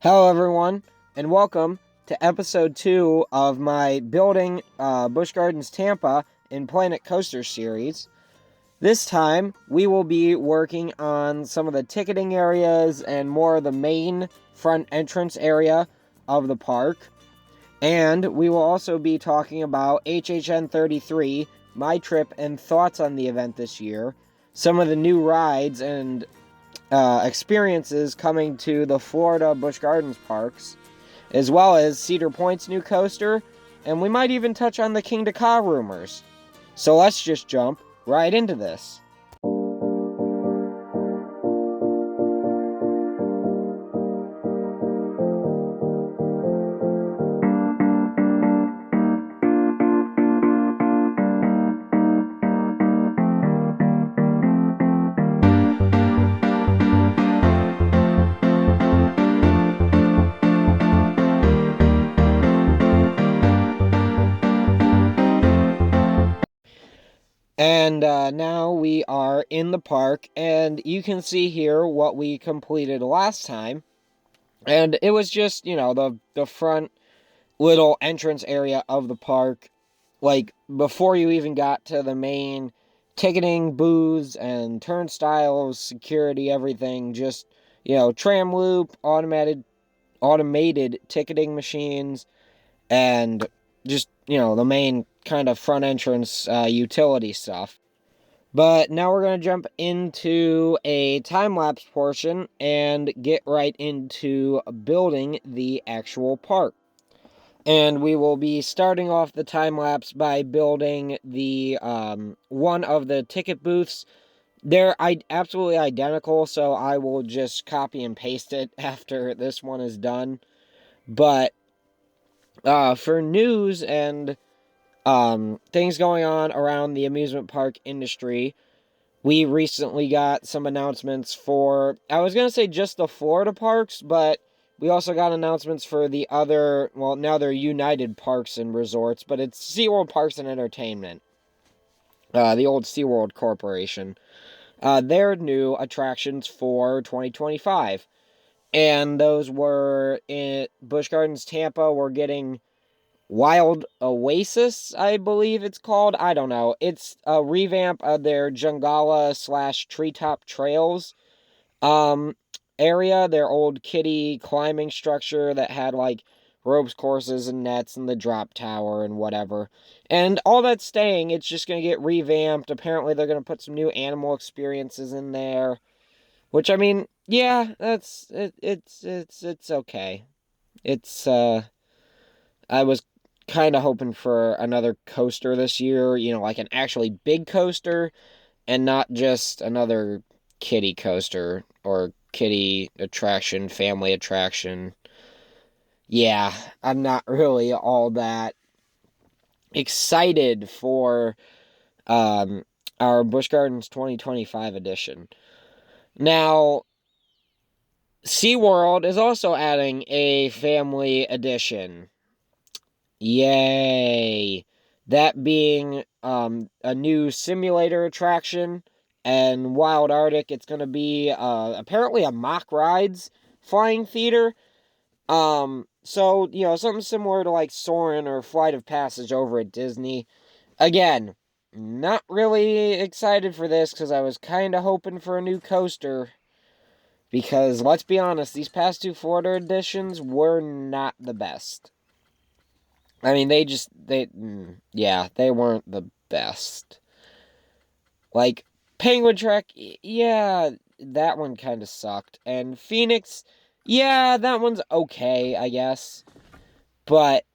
Hello, everyone, and welcome to episode 2 of my Building Busch Gardens Tampa in Planet Coaster series. This time, we will be working on some of the ticketing areas and more of the main front entrance area of the park. And we will also be talking about HHN 33, my trip and thoughts on the event this year, some of the new rides and experiences coming to the Florida Busch Gardens parks, as well as Cedar Point's new coaster, and we might even touch on the Kingda Ka rumors. So let's just jump right into this. And now we are in the park, and you can see here what we completed last time. And it was just, the front little entrance area of the park, like before you even got to the main ticketing booths and turnstiles, security, everything. Just, tram loop, automated ticketing machines, and just, the main kind of front entrance utility stuff. But now we're going to jump into a time-lapse portion and get right into building the actual park. And we will be starting off the time-lapse by building the one of the ticket booths. They're absolutely identical, so I will just copy and paste it after this one is done. But for news and things going on around the amusement park industry, we recently got some announcements for, I was going to say just the Florida parks, but we also got announcements for the other, well, now they're United Parks and Resorts, but it's SeaWorld Parks and Entertainment, the old SeaWorld Corporation. Their new attractions for 2025. And those were in Busch Gardens Tampa. We're getting Wild Oasis, I believe it's called. I don't know. It's a revamp of their Jungala / Treetop Trails area. Their old kiddie climbing structure that had like ropes courses and nets and the drop tower and whatever. And all that's staying. It's just going to get revamped. Apparently they're going to put some new animal experiences in there. Which, I mean, yeah, it's okay. It's I was kind of hoping for another coaster this year, like an actually big coaster and not just another kiddie coaster or kiddie attraction, family attraction. Yeah, I'm not really all that excited for um our Busch Gardens 2025 edition. Now, SeaWorld is also adding a family edition. Yay! That being a new simulator attraction, and Wild Arctic, it's going to be apparently a mock rides flying theater. So, something similar to like Soarin' or Flight of Passage over at Disney. Again, not really excited for this because I was kind of hoping for a new coaster. Because, let's be honest, these past two Florida editions were not the best. I mean, they weren't the best. Like, Penguin Trek, yeah, that one kind of sucked. And Phoenix, yeah, that one's okay, I guess. But,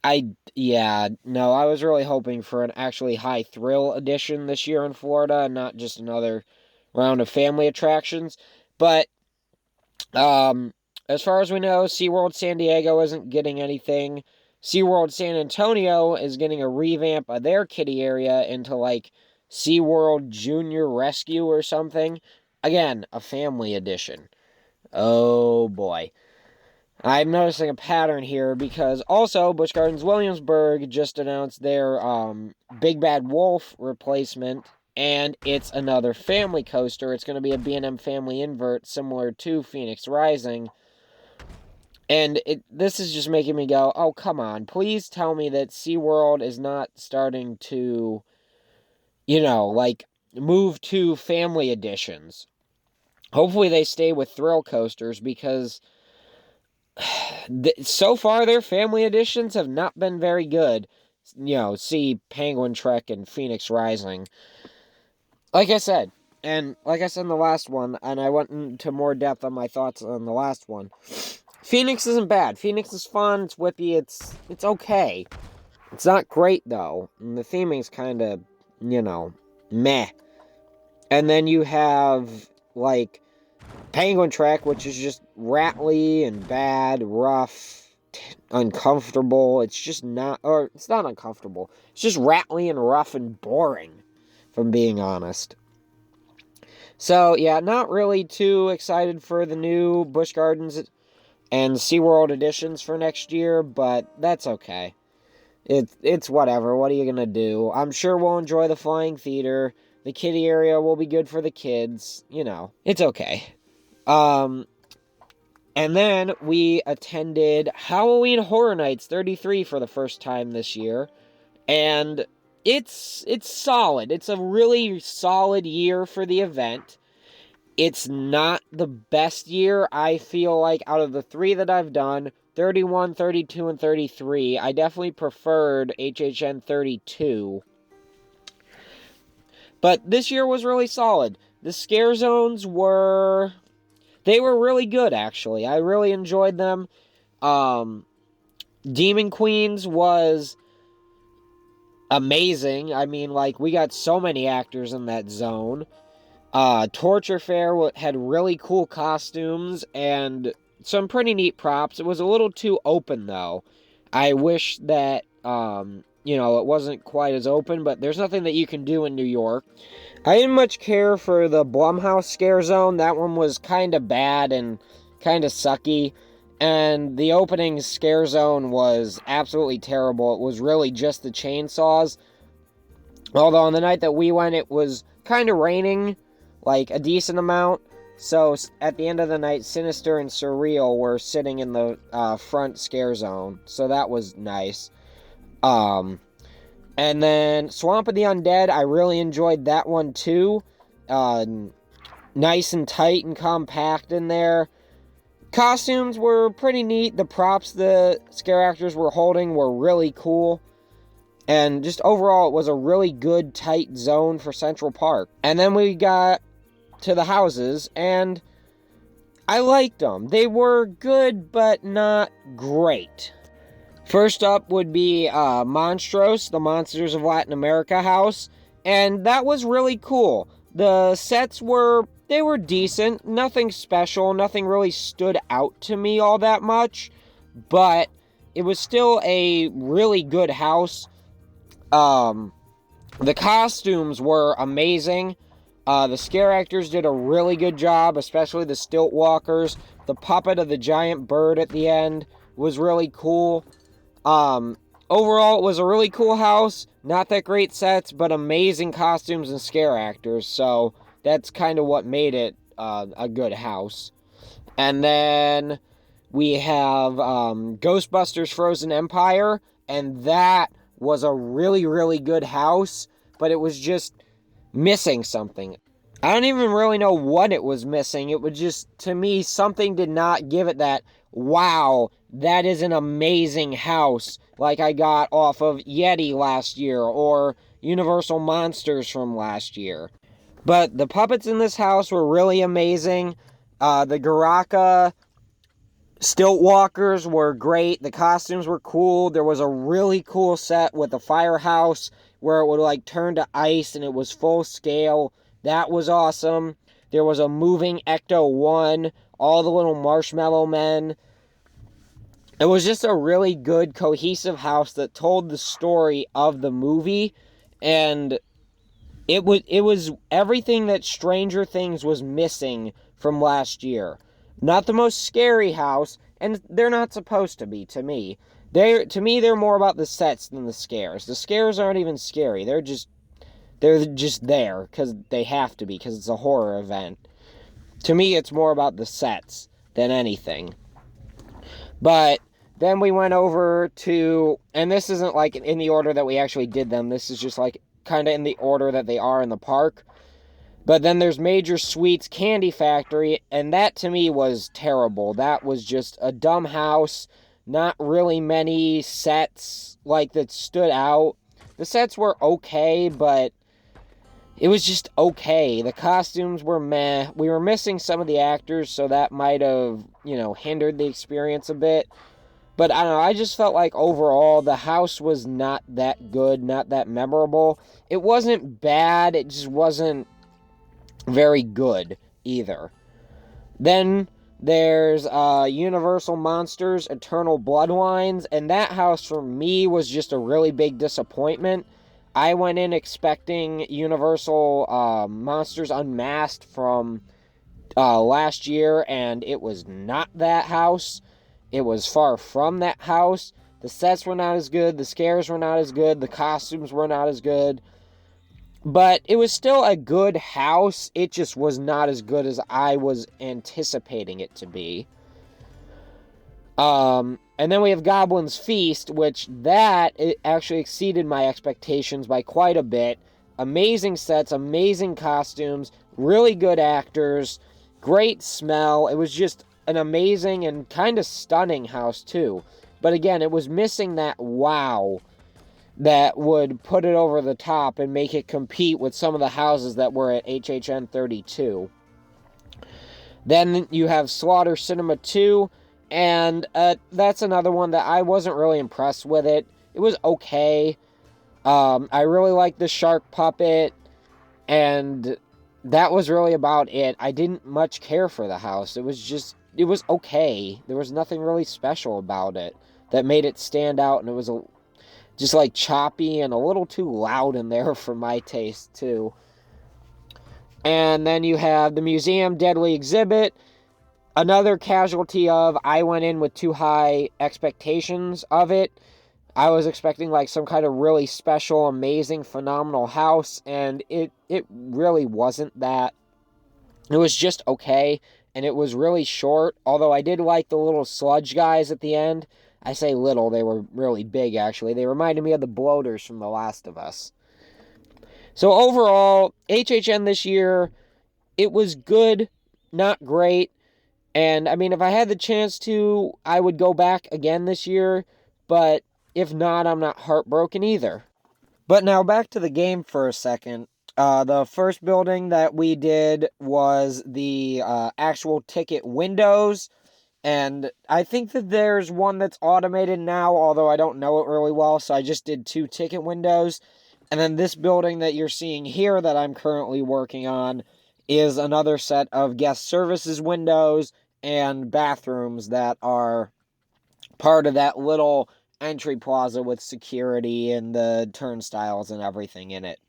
I was really hoping for an actually high thrill edition this year in Florida and not just another round of family attractions. But, as far as we know, SeaWorld San Diego isn't getting anything. SeaWorld San Antonio is getting a revamp of their kiddie area into like SeaWorld Junior Rescue or something. Again, a family edition. Oh boy. I'm noticing a pattern here because also Busch Gardens Williamsburg just announced their Big Bad Wolf replacement, and it's another family coaster. It's going to be a B&M family invert similar to Phoenix Rising. And this is just making me go, oh, come on. Please tell me that SeaWorld is not starting to, like, move to family editions. Hopefully they stay with thrill coasters, because so far their family editions have not been very good. See Penguin Trek and Phoenix Rising. Like I said in the last one, and I went into more depth on my thoughts on the last one, Phoenix isn't bad. Phoenix is fun, it's whippy, it's okay. It's not great, though, and the theming's kind of, meh. And then you have, like, Penguin Trek, which is just rattly and bad, rough, uncomfortable. It's just not, or it's not uncomfortable. It's just rattly and rough and boring, if I'm being honest. So, yeah, not really too excited for the new Busch Gardens and SeaWorld editions for next year, but that's okay. It's whatever. What are you gonna do? I'm sure we'll enjoy the flying theater. The kiddie area will be good for the kids. It's okay. And then we attended Halloween Horror Nights 33 for the first time this year. And it's solid. It's a really solid year for the event. It's not the best year, I feel like, out of the 3 that I've done. 31, 32, and 33. I definitely preferred HHN 32. But this year was really solid. The scare zones were really good, actually. I really enjoyed them. Demon Queens was amazing. I mean, like, we got so many actors in that zone. Torture Fair had really cool costumes and some pretty neat props. It was a little too open, though. I wish that, it wasn't quite as open, but there's nothing that you can do in New York. I didn't much care for the Blumhouse Scare Zone. That one was kind of bad and kind of sucky. And the opening Scare Zone was absolutely terrible. It was really just the chainsaws. Although on the night that we went, it was kind of raining, like a decent amount. So at the end of the night, Sinister and Surreal were sitting in the front scare zone. So that was nice. And then Swamp of the Undead, I really enjoyed that one too. Nice and tight and compact in there. Costumes were pretty neat. The props the scare actors were holding were really cool. And just overall, it was a really good, tight zone for Central Park. And then we got to the houses, and I liked them. They were good, but not great. First up would be Monstros, the Monsters of Latin America house, and that was really cool. The sets were decent, nothing special, nothing really stood out to me all that much, but it was still a really good house. The costumes were amazing. The scare actors did a really good job, especially the stilt walkers. The puppet of the giant bird at the end was really cool. Overall, it was a really cool house. Not that great sets, but amazing costumes and scare actors. So that's kind of what made it a good house. And then we have Ghostbusters Frozen Empire, and that was a really, really good house, but it was just missing something. I don't even really know what it was missing. It was just, to me, something did not give it that, wow, that is an amazing house, like I got off of Yeti last year, or Universal Monsters from last year. But the puppets in this house were really amazing. The Garaka stilt walkers were great. The costumes were cool. There was a really cool set with a firehouse where it would like turn to ice and it was full scale. That was awesome. There was a moving Ecto-1, all the little marshmallow men. It was just a really good, cohesive house that told the story of the movie, and it was everything that Stranger Things was missing from last year. Not the most scary house, and they're not supposed to be, to me. To me, they're more about the sets than the scares. The scares aren't even scary. They're just there, because they have to be, because it's a horror event. To me, it's more about the sets than anything. But then we went over to, and this isn't like in the order that we actually did them. This is just like kind of in the order that they are in the park. But then there's Major Sweet's Candy Factory, and that to me was terrible. That was just a dumb house. Not really many sets like that stood out. The sets were okay, but it was just okay. The costumes were meh. We were missing some of the actors, so that might have, hindered the experience a bit. But I don't know, I just felt like overall the house was not that good, not that memorable. It wasn't bad, it just wasn't very good either. Then there's Universal Monsters Eternal Bloodlines, and that house for me was just a really big disappointment. I went in expecting Universal Monsters Unmasked from last year, and it was not that house. It was far from that house. The sets were not as good, the scares were not as good, the costumes were not as good. But it was still a good house. It just was not as good as I was anticipating it to be. And then we have Goblin's Feast, which it actually exceeded my expectations by quite a bit. Amazing sets, amazing costumes, really good actors, great smell. It was just an amazing and kind of stunning house too. But again, it was missing that wow that would put it over the top and make it compete with some of the houses that were at HHN 32. Then you have Slaughter Cinema 2, and that's another one that I wasn't really impressed with it. It was okay. I really liked the shark puppet, and that was really about it. I didn't much care for the house. It was okay. There was nothing really special about it that made it stand out, and it was just like choppy and a little too loud in there for my taste too. And then you have the Museum Deadly Exhibit, another casualty of I went in with too high expectations of it. I was expecting like some kind of really special, amazing, phenomenal house, and it really wasn't that. It was just okay, and it was really short, although I did like the little sludge guys at the end. I say little, they were really big actually. They reminded me of the bloaters from The Last of Us. So overall, HHN this year, it was good, not great. And I mean, if I had the chance to, I would go back again this year. But if not, I'm not heartbroken either. But now back to the game for a second. The first building that we did was the actual ticket windows. And I think that there's one that's automated now, although I don't know it really well. So I just did 2 ticket windows. And then this building that you're seeing here that I'm currently working on is another set of guest services windows and bathrooms that are part of that little entry plaza with security and the turnstiles and everything in it.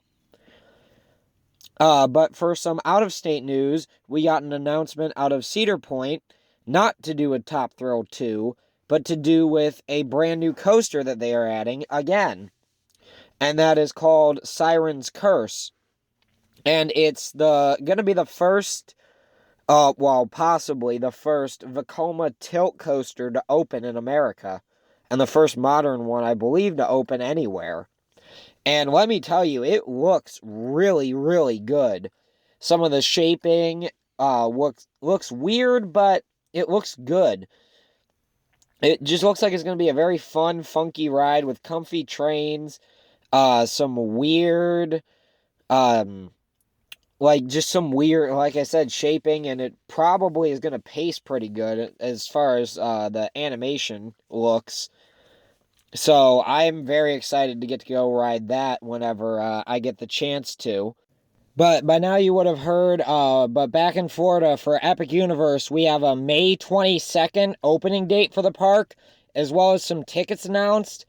But for some out-of-state news, we got an announcement out of Cedar Point, not to do with Top Thrill 2, but to do with a brand new coaster that they are adding again. And that is called Siren's Curse. And it's gonna be the first, possibly the first Vekoma tilt coaster to open in America. And the first modern one, I believe, to open anywhere. And let me tell you, it looks really, really good. Some of the shaping looks weird, but it looks good. It just looks like it's going to be a very fun, funky ride with comfy trains, some weird, just some weird, like I said, shaping, and it probably is going to pace pretty good as far as the animation looks. So I'm very excited to get to go ride that whenever I get the chance to. But by now you would have heard, but back in Florida for Epic Universe, we have a May 22nd opening date for the park, as well as some tickets announced.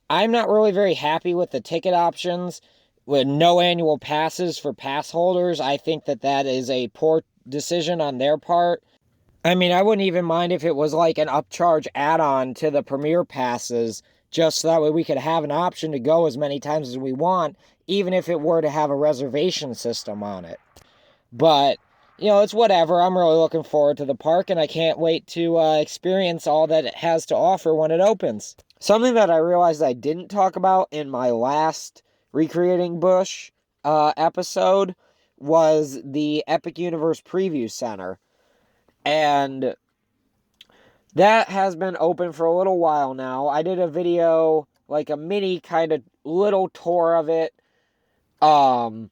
I'm not really very happy with the ticket options. With no annual passes for pass holders, I think that is a poor decision on their part. I mean, I wouldn't even mind if it was like an upcharge add-on to the Premier passes, just so that way we could have an option to go as many times as we want, even if it were to have a reservation system on it. But it's whatever. I'm really looking forward to the park, and I can't wait to experience all that it has to offer when it opens. Something that I realized I didn't talk about in my last Recreating Busch episode was the Epic Universe Preview Center. And that has been open for a little while now. I did a video, like a mini kind of little tour of it. Um,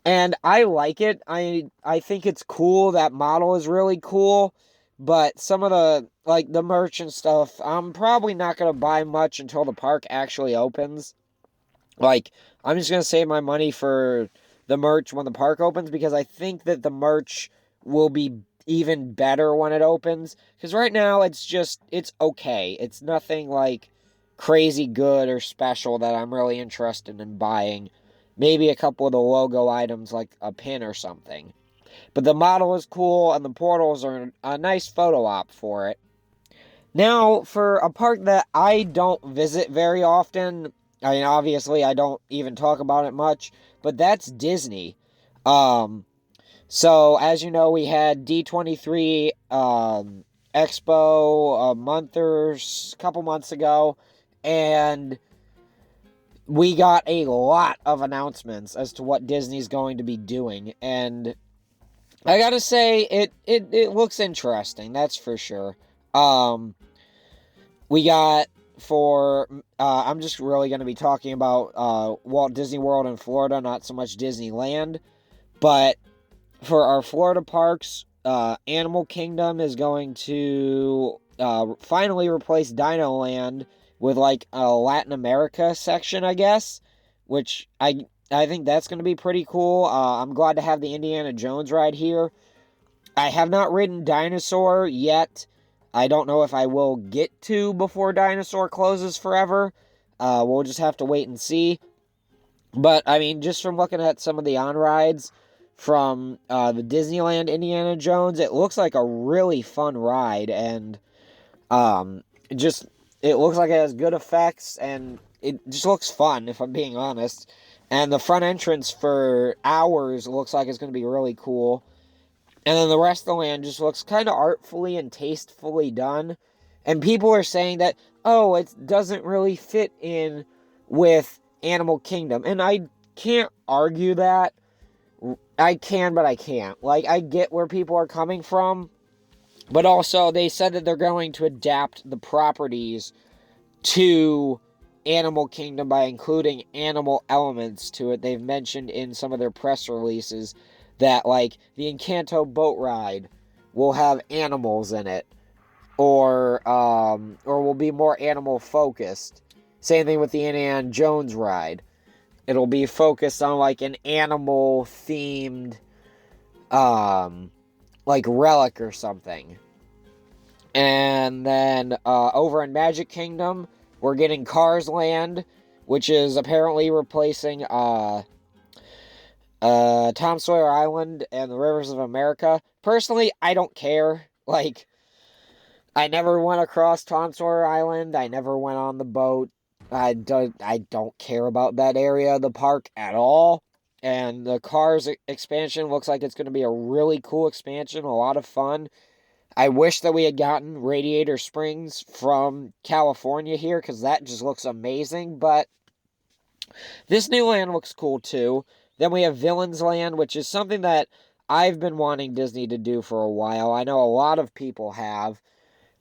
and I like it. I think it's cool. That model is really cool. But some of the, like, the merch and stuff, I'm probably not going to buy much until the park actually opens. Like, I'm just going to save my money for the merch when the park opens, because I think that the merch will be even better when it opens. Because right now, it's okay. It's nothing, like, crazy good or special that I'm really interested in buying. Maybe a couple of the logo items, like a pin or something. But the model is cool, and the portals are a nice photo op for it. Now, for a park that I don't visit very often, I mean, obviously, I don't even talk about it much, but that's Disney. Um, so, as you know, we had D23 Expo a month or couple months ago, and we got a lot of announcements as to what Disney's going to be doing, and I gotta say, it looks interesting, that's for sure. We got for I'm just really going to be talking about Walt Disney World in Florida, not so much Disneyland. But for our Florida parks, Animal Kingdom is going to finally replace Dino Land with like a Latin America section, I guess, which I think that's going to be pretty cool. I'm glad to have the Indiana Jones ride here. I have not ridden Dinosaur yet. I don't know if I will get to before Dinosaur closes forever. We'll just have to wait and see. But, I mean, just from looking at some of the on-rides from the Disneyland Indiana Jones, it looks like a really fun ride. And um, just, it looks like it has good effects, and it just looks fun, if I'm being honest. And the front entrance for hours looks like it's going to be really cool. And then the rest of the land just looks kind of artfully and tastefully done. And people are saying that, oh, it doesn't really fit in with Animal Kingdom. And I can't argue that. I can, but I can't. Like, I get where people are coming from. But also, they said that they're going to adapt the properties to Animal Kingdom by including animal elements to it. They've mentioned in some of their press releases that, like, the Encanto boat ride will have animals in it, or will be more animal focused. Same thing with the Indiana Jones ride. It'll be focused on like an animal themed like relic or something. And then over in Magic Kingdom, we're getting Cars Land, which is apparently replacing Tom Sawyer Island and the Rivers of America. Personally, I don't care. Like, I never went across Tom Sawyer Island. I never went on the boat. I don't care about that area of the park at all. And the Cars expansion looks like it's going to be a really cool expansion, a lot of fun. I wish that we had gotten Radiator Springs from California here, because that just looks amazing. But this new land looks cool too. Then we have Villains Land, which is something that I've been wanting Disney to do for a while. I know a lot of people have,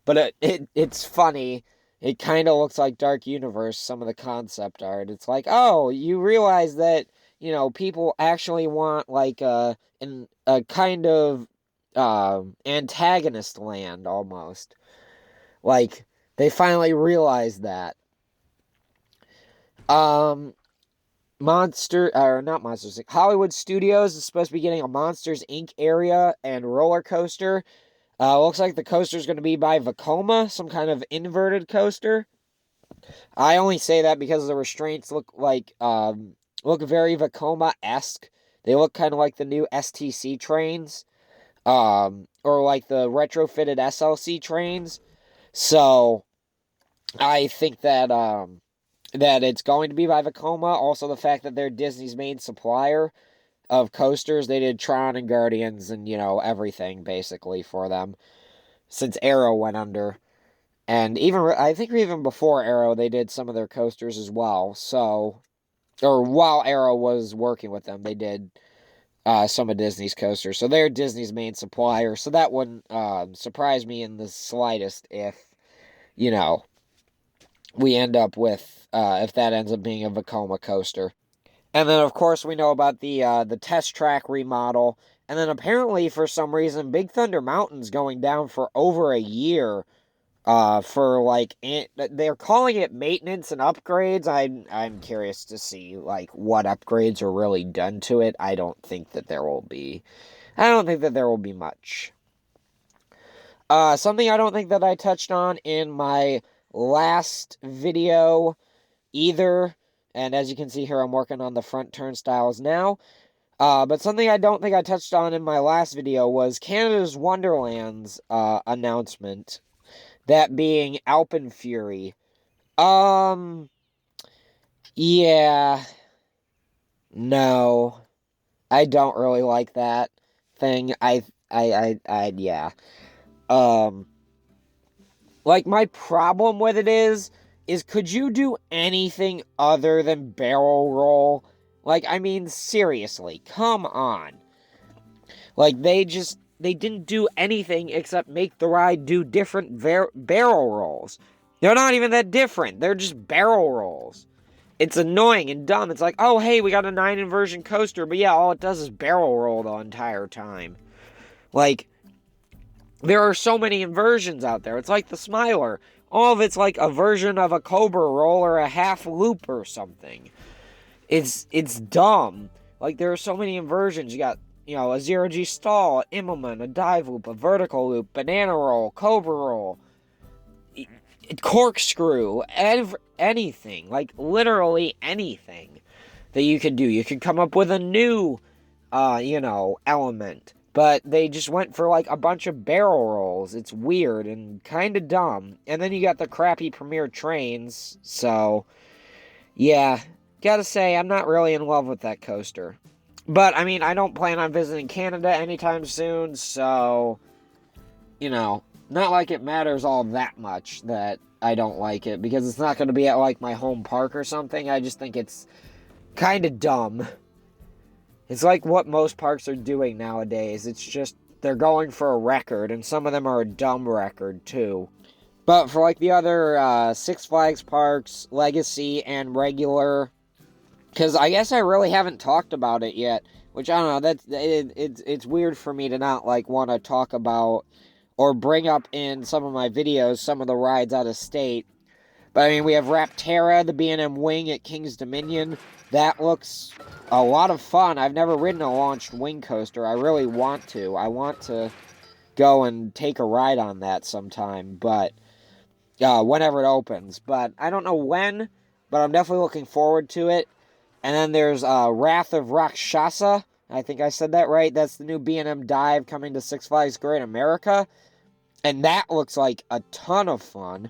but it's funny. It kind of looks like Dark Universe, some of the concept art. It's like, oh, you realize that, people actually want like a kind of antagonist land almost. Like, they finally realized that. Um, not Monsters Inc. Hollywood Studios is supposed to be getting a Monsters Inc. area and roller coaster. Looks like the coaster is going to be by Vekoma, some kind of inverted coaster. I only say that because the restraints look very Vekoma-esque. They look kind of like the new STC trains, or like the retrofitted SLC trains. So I think that it's going to be by Vekoma. Also, the fact that they're Disney's main supplier. of coasters. They did Tron and Guardians and, everything basically for them since Arrow went under. And I think even before Arrow, they did some of their coasters as well. So, or while Arrow was working with them, they did some of Disney's coasters. So they're Disney's main supplier. So that wouldn't surprise me in the slightest if, we end up with, if that ends up being a Vekoma coaster. And then, of course, we know about the test track remodel. And then apparently, for some reason, Big Thunder Mountain's going down for over a year. For like they're calling it maintenance and upgrades. I'm curious to see like what upgrades are really done to it. I don't think that there will be much. Something I don't think that I touched on in my last video either. And as you can see here, I'm working on the front turnstiles now. But something I don't think I touched on in my last video was Canada's Wonderland's announcement. That being Alpenfury. Yeah. No. I don't really like that thing. Yeah. Like, my problem with it is could you do anything other than barrel roll? Like, I mean, seriously, come on. Like, they didn't do anything except make the ride do different barrel rolls. They're not even that different. They're just barrel rolls. It's annoying and dumb. It's like, oh, hey, we got a 9 inversion coaster, but yeah, all it does is barrel roll the entire time. Like, there are so many inversions out there. It's like the Smiler. All of it's like a version of a Cobra roll or a half loop or something. It's dumb. Like, there are so many inversions. You got, a zero-G stall, Immelman, a dive loop, a vertical loop, banana roll, Cobra roll, corkscrew, anything. Like, literally anything that you could do. You could come up with a new, element. But they just went for, like, a bunch of barrel rolls. It's weird and kind of dumb. And then you got the crappy Premier trains. So, yeah. Gotta say, I'm not really in love with that coaster. But, I mean, I don't plan on visiting Canada anytime soon. So, not like it matters all that much that I don't like it. Because it's not going to be at, like, my home park or something. I just think it's kind of dumb. It's like what most parks are doing nowadays. It's just, they're going for a record, and some of them are a dumb record, too. But for, like, the other Six Flags parks, Legacy, and regular, because I guess I really haven't talked about it yet, which, I don't know, it's weird for me to not, like, want to talk about, or bring up in some of my videos, some of the rides out of state. But, I mean, we have Rapterra, the B&M Wing at King's Dominion. That looks a lot of fun. I've never ridden a launched wing coaster. I really want to. I want to go and take a ride on that sometime, but whenever it opens. But I don't know when, but I'm definitely looking forward to it. And then there's Wrath of Rakshasa. I think I said that right. That's the new B&M dive coming to Six Flags Great America. And that looks like a ton of fun.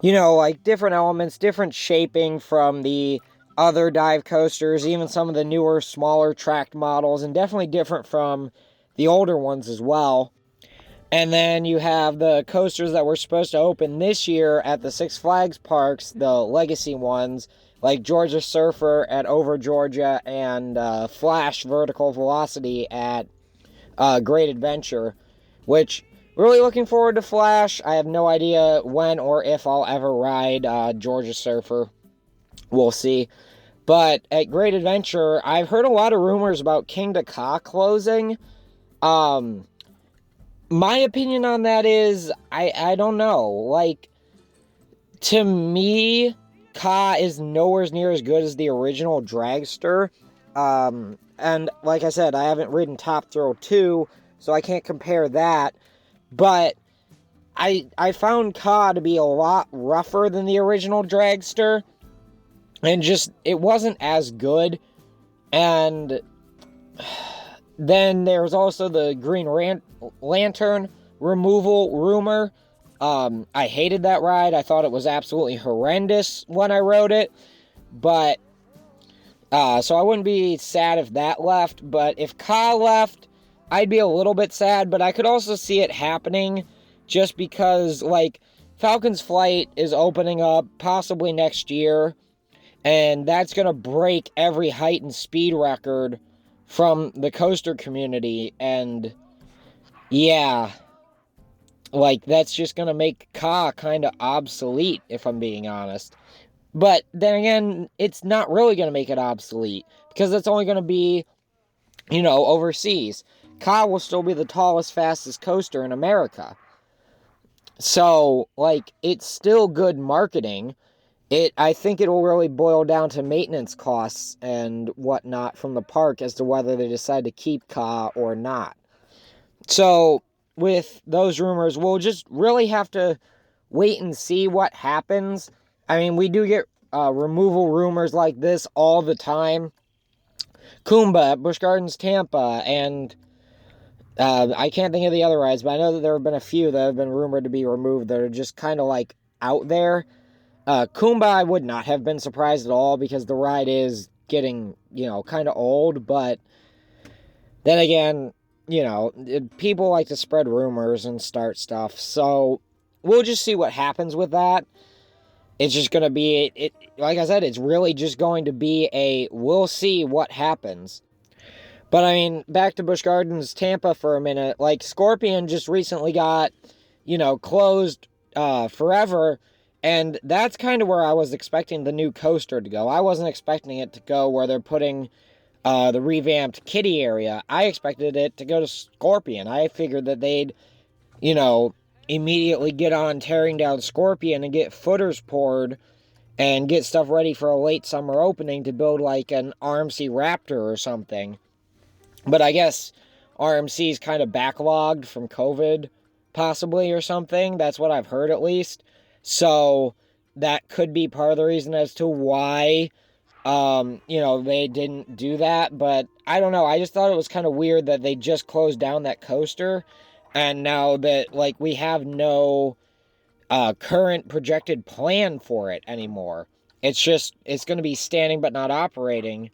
Like different elements, different shaping from the other dive coasters, even some of the newer, smaller tracked models, and definitely different from the older ones as well. And then you have the coasters that were supposed to open this year at the Six Flags parks, the legacy ones, like Georgia Surfer at Over Georgia and Flash Vertical Velocity at Great Adventure, which, really looking forward to Flash. I have no idea when or if I'll ever ride Georgia Surfer. We'll see. But at Great Adventure, I've heard a lot of rumors about Kingda Ka closing. My opinion on that is, I don't know. Like, to me, Ka is nowhere near as good as the original Dragster. And like I said, I haven't ridden Top Thrill 2, so I can't compare that. But I found Ka to be a lot rougher than the original Dragster. And just, it wasn't as good. And then there's also the Green Lantern removal rumor. I hated that ride. I thought it was absolutely horrendous when I rode it. But So I wouldn't be sad if that left, but if Ka left, I'd be a little bit sad, but I could also see it happening just because, like, Falcon's Flight is opening up possibly next year, and that's going to break every height and speed record from the coaster community, and yeah, like, that's just going to make Ka kind of obsolete, if I'm being honest. But then again, it's not really going to make it obsolete because it's only going to be, overseas. Ka will still be the tallest, fastest coaster in America. So, like, it's still good marketing. I think it will really boil down to maintenance costs and whatnot from the park as to whether they decide to keep Ka or not. So, with those rumors, we'll just really have to wait and see what happens. I mean, we do get removal rumors like this all the time. Kingda at Busch Gardens Tampa, and I can't think of the other rides, but I know that there have been a few that have been rumored to be removed that are just kind of like out there. Kingda, I would not have been surprised at all because the ride is getting, kind of old, but then again, people like to spread rumors and start stuff, so we'll just see what happens with that. It's just going to be, like I said, it's really just going to be we'll see what happens. But I mean, back to Busch Gardens Tampa for a minute. Like, Scorpion just recently got, closed forever. And that's kind of where I was expecting the new coaster to go. I wasn't expecting it to go where they're putting the revamped kiddie area. I expected it to go to Scorpion. I figured that they'd, immediately get on tearing down Scorpion and get footers poured and get stuff ready for a late summer opening to build like an RMC Raptor or something. But I guess RMC's kind of backlogged from COVID, possibly, or something. That's what I've heard, at least. So that could be part of the reason as to why, they didn't do that. But I don't know. I just thought it was kind of weird that they just closed down that coaster. And now that, like, we have no current projected plan for it anymore. It's going to be standing but not operating.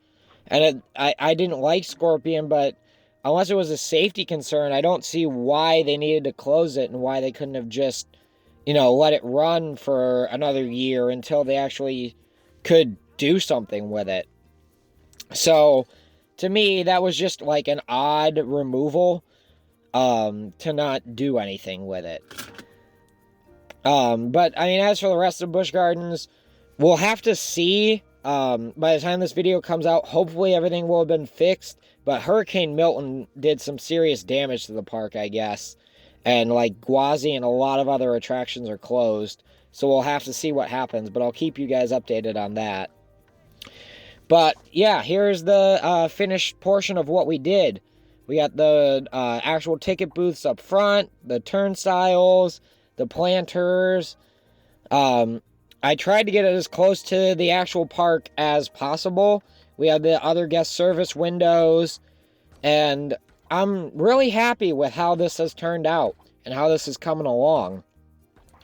And I didn't like Scorpion, but unless it was a safety concern, I don't see why they needed to close it and why they couldn't have just, let it run for another year until they actually could do something with it. So, to me, that was just like an odd removal to not do anything with it. But, I mean, as for the rest of Busch Gardens, we'll have to see. By the time this video comes out, hopefully everything will have been fixed. But Hurricane Milton did some serious damage to the park, I guess. And, like, Gwazi and a lot of other attractions are closed. So we'll have to see what happens. But I'll keep you guys updated on that. But, yeah, here's the finished portion of what we did. We got the actual ticket booths up front, the turnstiles, the planters. I tried to get it as close to the actual park as possible. We have the other guest service windows, and I'm really happy with how this has turned out and how this is coming along.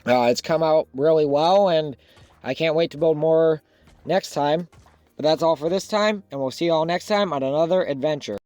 It's come out really well, and I can't wait to build more next time. But that's all for this time, and we'll see you all next time on another adventure.